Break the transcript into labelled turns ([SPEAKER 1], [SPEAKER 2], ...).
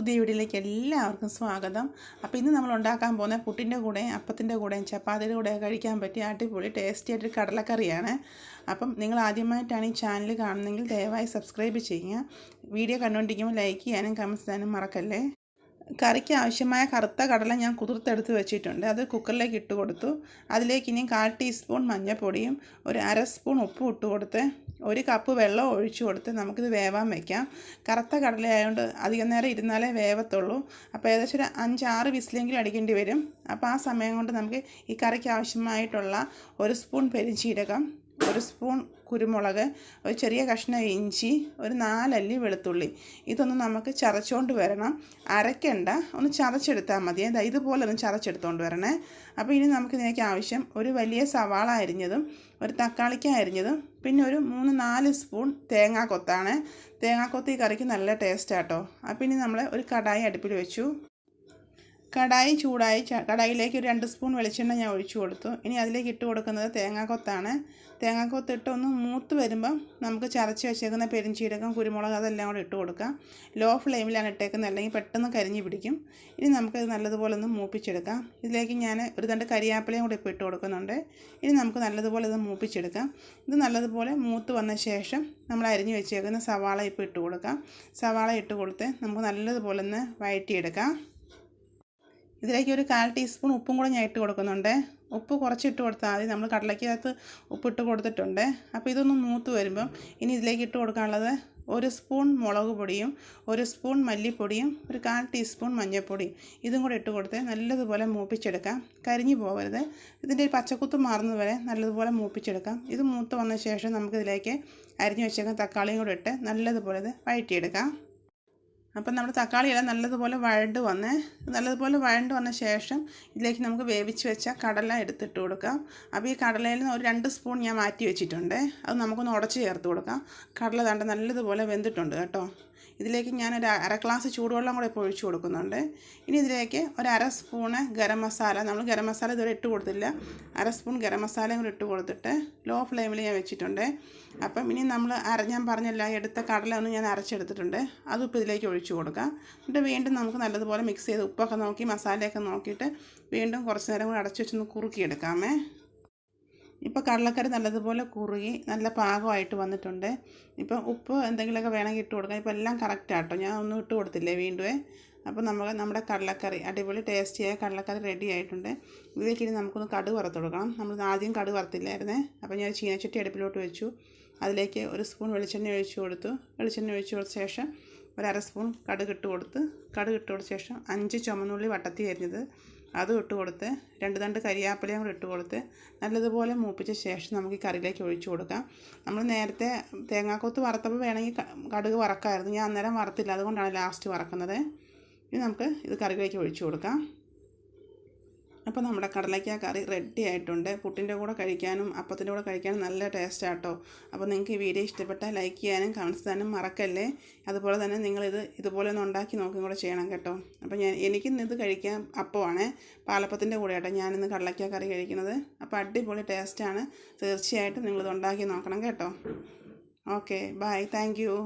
[SPEAKER 1] പുതിയ വീഡിയോയിലേക്ക് എല്ലാവർക്കും സ്വാഗതം. അപ്പോൾ ഇന്ന് നമ്മൾ ഉണ്ടാക്കാൻ പോകുന്ന പുട്ടിൻ്റെ കൂടെയും അപ്പത്തിൻ്റെ കൂടെയും ചപ്പാത്തിയുടെ കൂടെയും കഴിക്കാൻ പറ്റിയ അടിപൊളി ടേസ്റ്റി ആയിട്ടൊരു കടലക്കറിയാണ്. അപ്പം നിങ്ങൾ ആദ്യമായിട്ടാണ് ഈ ചാനൽ കാണുന്നതെങ്കിൽ ദയവായി സബ്സ്ക്രൈബ് ചെയ്യുക. വീഡിയോ കണ്ടുകൊണ്ടിരിക്കുമ്പോൾ ലൈക്ക് ചെയ്യാനും കമൻറ്റ്സ് ചെയ്യാനും മറക്കല്ലേ. കറിക്ക് ആവശ്യമായ കറുത്ത കടല ഞാൻ കുതിർത്തെടുത്ത് വെച്ചിട്ടുണ്ട്. അത് കുക്കറിലേക്ക് ഇട്ട് കൊടുത്തു. അതിലേക്ക് ഇനി 1/4 ടീസ്പൂൺ മഞ്ഞൾപ്പൊടിയും ഒരു 1/2 സ്പൂൺ ഉപ്പും ഇട്ട് കൊടുത്ത് 1 കപ്പ് വെള്ളം ഒഴിച്ചു കൊടുത്ത് നമുക്കിത് വേവാൻ വയ്ക്കാം. കറുത്ത കടലയായതുകൊണ്ട് അധികം നേരം ഇരുന്നാലേ വേവത്തുള്ളൂ. അപ്പോൾ ഏകദേശം ഒരു 5-6 വിസിലെങ്കിലും അടിക്കേണ്ടി വരും. അപ്പോൾ ആ സമയം കൊണ്ട് നമുക്ക് ഈ കറിക്ക് ആവശ്യമായിട്ടുള്ള 1 സ്പൂൺ പെരുംജീരകം, 1 സ്പൂൺ കുരുമുളക്, ഒരു ചെറിയ കഷ്ണം ഇഞ്ചി, ഒരു 4 അല്ലി വെളുത്തുള്ളി, ഇതൊന്നും നമുക്ക് ചതച്ചുകൊണ്ട് വരണം. അരയ്ക്കണ്ട, ഒന്ന് ചതച്ചെടുത്താൽ മതി. ഇതുപോലെ ഒന്ന് ചതച്ചെടുത്തുകൊണ്ട് വരണേ. അപ്പോൾ ഇനി നമുക്കിതിലേക്ക് ആവശ്യം ഒരു വലിയ സവാള അരിഞ്ഞതും ഒരു തക്കാളിക്ക അരിഞ്ഞതും പിന്നെ ഒരു 3-4 സ്പൂൺ തേങ്ങാക്കൊത്താണ്. തേങ്ങാക്കൊത്ത് ഈ കറിക്ക് നല്ല ടേസ്റ്റാട്ടോ. അപ്പോൾ ഇനി നമ്മൾ ഒരു കടായി അടുപ്പിൽ വെച്ചു. കടായി ചൂടായി. കടായിലേക്ക് ഒരു 2 സ്പൂൺ വെളിച്ചെണ്ണ ഞാൻ ഒഴിച്ചു കൊടുത്തു. ഇനി അതിലേക്ക് ഇട്ട് കൊടുക്കുന്നത് തേങ്ങാക്കൊത്താണ്. തേങ്ങാക്കൊത്തിട്ട് ഒന്ന് മൂത്ത് വരുമ്പം നമുക്ക് ചതച്ച് വെച്ചേക്കുന്ന പെരുംജീരകം, കുരുമുളക് അതെല്ലാം കൂടെ ഇട്ട് കൊടുക്കാം. ലോ ഫ്ലെയിമിലാണ് ഇട്ടേക്കുന്നത്, അല്ലെങ്കിൽ പെട്ടെന്ന് കരിഞ്ഞ് പിടിക്കും. ഇനി നമുക്കത് നല്ലതുപോലെ ഒന്ന് മൂപ്പിച്ചെടുക്കാം. ഇതിലേക്ക് ഞാൻ ഒരു 2 കരിയാപ്പിലയും കൂടെ ഇപ്പോൾ ഇട്ട് കൊടുക്കുന്നുണ്ട്. ഇനി നമുക്ക് നല്ലതുപോലെ ഇത് മൂപ്പിച്ചെടുക്കാം. ഇത് നല്ലതുപോലെ മൂത്ത് വന്ന ശേഷം നമ്മൾ അരിഞ്ഞ് വെച്ചേക്കുന്ന സവാള ഇപ്പോൾ ഇട്ട് കൊടുക്കാം. സവാള ഇട്ട് കൊടുത്ത് നമുക്ക് നല്ലതുപോലെ ഒന്ന് വഴറ്റിയെടുക്കാം. ഇതിലേക്ക് ഒരു 1/4 ടീസ്പൂൺ ഉപ്പും കൂടെ ഞാൻ ഇട്ട് കൊടുക്കുന്നുണ്ട്. ഉപ്പ് കുറച്ചിട്ട് കൊടുത്താൽ മതി. നമ്മൾ കടലയ്ക്കകത്ത് ഉപ്പിട്ട് കൊടുത്തിട്ടുണ്ട്. അപ്പോൾ ഇതൊന്ന് മൂത്ത് വരുമ്പം ഇനി ഇതിലേക്ക് ഇട്ട് കൊടുക്കാനുള്ളത് 1 സ്പൂൺ മുളക് പൊടിയും 1 സ്പൂൺ മല്ലിപ്പൊടിയും ഒരു 1/4 ടീസ്പൂൺ മഞ്ഞൾപ്പൊടിയും ഇതും കൂടെ ഇട്ട് കൊടുത്ത് നല്ലതുപോലെ മൂപ്പിച്ചെടുക്കാം. കരിഞ്ഞു പോകരുത്. ഇതിൻ്റെ പച്ചക്കുത്ത് മാറുന്നത് വരെ നല്ലതുപോലെ മൂപ്പിച്ചെടുക്കാം. ഇത് മൂത്ത് വന്ന ശേഷം നമുക്കിതിലേക്ക് അരിഞ്ഞു വെച്ചേക്കാൻ തക്കാളിയും കൂടെ ഇട്ട് നല്ലതുപോലെ ഇത് വഴറ്റിയെടുക്കാം. അപ്പം നമ്മുടെ തക്കാളിയെല്ലാം നല്ലതുപോലെ വഴണ്ട് വന്ന ശേഷം ഇതിലേക്ക് നമുക്ക് വേവിച്ച് വെച്ച കടല എടുത്തിട്ട് കൊടുക്കാം. അപ്പോൾ ഈ കടലയിൽ നിന്ന് ഒരു 2 സ്പൂൺ ഞാൻ മാറ്റി വെച്ചിട്ടുണ്ട്. അത് നമുക്കൊന്ന് ഉടച്ച് ചേർത്ത് കൊടുക്കാം. കടല തണ്ട് നല്ലതുപോലെ വെന്തിട്ടുണ്ട് കേട്ടോ. ഇതിലേക്ക് ഞാനൊരു 1/2 ഗ്ലാസ് ചൂടുവെള്ളം കൂടെ ഇപ്പോൾ ഒഴിച്ച് കൊടുക്കുന്നുണ്ട്. ഇനി ഇതിലേക്ക് ഒരു 1/2 സ്പൂണ് ഗരം മസാല, നമ്മൾ ഗരം മസാല ഇതുവരെ ഇട്ട് കൊടുത്തില്ല, 1/2 സ്പൂൺ ഗരം മസാലയും കൂടെ ഇട്ട് കൊടുത്തിട്ട് ലോ ഫ്ലെയിമിൽ ഞാൻ വെച്ചിട്ടുണ്ട്. അപ്പം ഇനി നമ്മൾ ഞാൻ പറഞ്ഞില്ല, എടുത്ത കടല ഒന്ന് ഞാൻ അരച്ചെടുത്തിട്ടുണ്ട്. അതും ഇപ്പോൾ ഇതിലേക്ക് ഒഴിച്ച് കൊടുക്കാം. എന്നിട്ട് വീണ്ടും നമുക്ക് നല്ലതുപോലെ മിക്സ് ചെയ്ത് ഉപ്പൊക്കെ നോക്കി മസാലയൊക്കെ നോക്കിയിട്ട് വീണ്ടും കുറച്ച് നേരം കൂടെ അടച്ചു വെച്ചൊന്ന് കുറുക്കിയെടുക്കാമേ. ഇപ്പോൾ കടലക്കറി നല്ലതുപോലെ കുറുകി നല്ല പാകമായിട്ട് വന്നിട്ടുണ്ട്. ഇപ്പോൾ ഉപ്പ് എന്തെങ്കിലുമൊക്കെ വേണമെങ്കിൽ ഇട്ട് കൊടുക്കാം. ഇപ്പോൾ എല്ലാം കറക്റ്റാട്ടോ, ഞാൻ ഒന്നും ഇട്ട് കൊടുത്തില്ലേ വീണ്ടും. അപ്പോൾ നമ്മുടെ കടലക്കറി അടിപൊളി ടേസ്റ്റിയായ കടലക്കറി റെഡി ആയിട്ടുണ്ട്. ഇതിലേക്ക് ഇനി നമുക്കൊന്ന് കടുക് വറുത്ത് കൊടുക്കണം. നമ്മൾ ആദ്യം കടുക് വറുത്തില്ലായിരുന്നേ. അപ്പോൾ ഞാൻ ചീനച്ചട്ടി അടുപ്പിലോട്ട് വെച്ചു. അതിലേക്ക് 1 സ്പൂൺ വെളിച്ചെണ്ണ ഒഴിച്ച് കൊടുത്തു. വെളിച്ചെണ്ണ ഒഴിച്ച് കൊടുത്ത ശേഷം ഒരു 1/2 സ്പൂൺ കടുക് ഇട്ട് കൊടുത്ത ശേഷം 5 ചുമന്നുള്ളി വട്ടത്തി അരിഞ്ഞത് അതും ഇട്ട് കൊടുത്ത് 2 തണ്ട് കരിയാപ്പിലയും കൂടി ഇട്ട് കൊടുത്ത് നല്ലതുപോലെ മൂപ്പിച്ച ശേഷം നമുക്ക് ഈ കറിയിലേക്ക് ഒഴിച്ചു കൊടുക്കാം. നമ്മൾ നേരത്തെ തേങ്ങാക്കൊത്ത് വറുത്തപ്പോൾ വേണമെങ്കിൽ കടുക് വറക്കാമായിരുന്നു. ഞാൻ അന്നേരം വറുത്തില്ല, അതുകൊണ്ടാണ് ലാസ്റ്റ് വറക്കുന്നത്. ഇനി നമുക്ക് ഇത് കറിയിലേക്ക് ഒഴിച്ചു കൊടുക്കാം. അപ്പോൾ നമ്മുടെ കടലയ്ക്ക കറി റെഡി ആയിട്ടുണ്ട്. പുട്ടിൻ്റെ കൂടെ കഴിക്കാനും അപ്പത്തിൻ്റെ കൂടെ കഴിക്കാനും നല്ല ടേസ്റ്റാട്ടോ. അപ്പോൾ നിങ്ങൾക്ക് ഈ വീഡിയോ ഇഷ്ടപ്പെട്ടാൽ ലൈക്ക് ചെയ്യാനും കമൻറ്റ്സ് ചെയ്യാനും മറക്കല്ലേ. അതുപോലെ തന്നെ നിങ്ങളിത് ഇതുപോലെ ഒന്ന് ഉണ്ടാക്കി നോക്കുകയും കൂടെ ചെയ്യണം കേട്ടോ. അപ്പോൾ എനിക്കിന്ന് ഇത് കഴിക്കാൻ അപ്പമാണ്, പാലപ്പത്തിൻ്റെ കൂടെ ആട്ടോ ഞാനിന്ന് കടലയ്ക്ക കറി കഴിക്കുന്നത്. അപ്പോൾ അടിപൊളി ടേസ്റ്റാണ്. തീർച്ചയായിട്ടും നിങ്ങളിത് ഉണ്ടാക്കി നോക്കണം കേട്ടോ. Okay, bye, thank U.